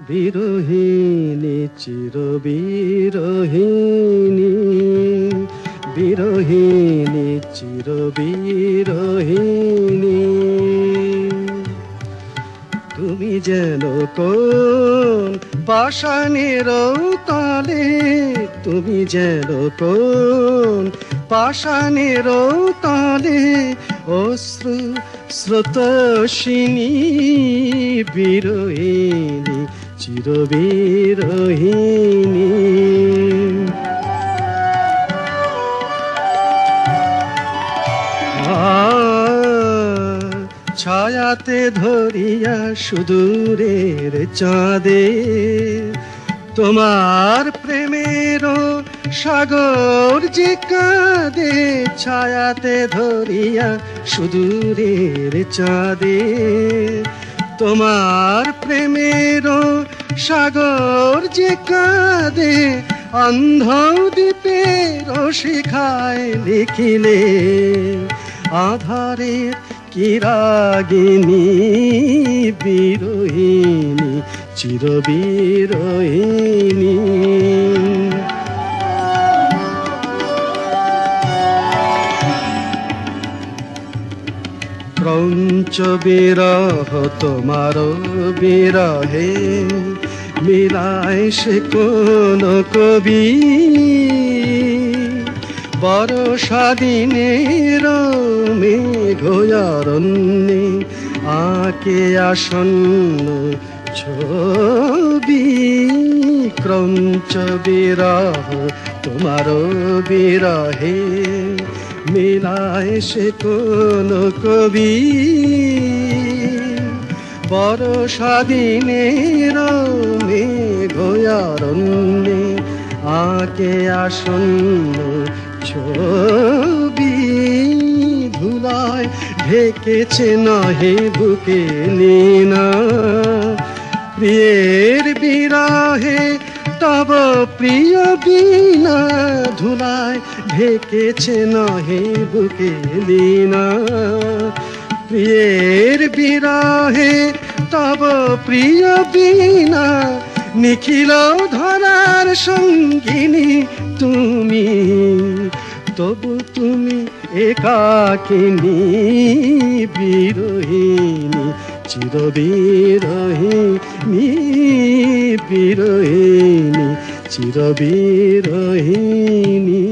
বিরহিণী চিরবিরহিণী, বিরহিণী চিরবিরহিণী। তুমি যেন কোন পাষাণের তলে, তুমি যেন কোন পাষাণের তলে অশ্রু স্রোতস্বিনী, বিরহিণী চিরবিরহিণী। ছায়াতে ধরিয়া সুদূরের চাঁদে তোমার প্রেমের সাগর যে কাঁদে, ছায়াতে ধরিয়া সুদূরের চাঁদে তোমার প্রেমের সাগর যে কাঁদে, অন্ধ দ্বীপের শিখায় লিখিলে আধারের কিরাগিনী, বিরহিণী চিরবিরহিণী। ক্রঞ্চ বিরহ তোমার বিরহে মিলায় সে কোন কবি, বর্ষা দিনের মেঘয়ারণ্যে আঁকে আসন্ন ছবি। ক্রঞ্চ বিরহ তোমার বিরহে মিলায় সে কোন কবি, বর্ষা দিনের মেঘয়ারণ্যে আঁকে আসন্ন ছবি। ধুলায় ঢেকেছে নহে বুকে লীনা, প্রিয়ের বিরহে তব প্রিয় বীণা, ধুলায় ঢেকেছে নহে বুকে লীনা, প্রিয়ের বিরহে তব প্রিয় বীণা। নিখিল ধরার সঙ্গিনী তুমি, তবু তুমি একাকিনী, বিরহিণী চিরবিরহিণী, বিরহিণী চিরবিরহিণী।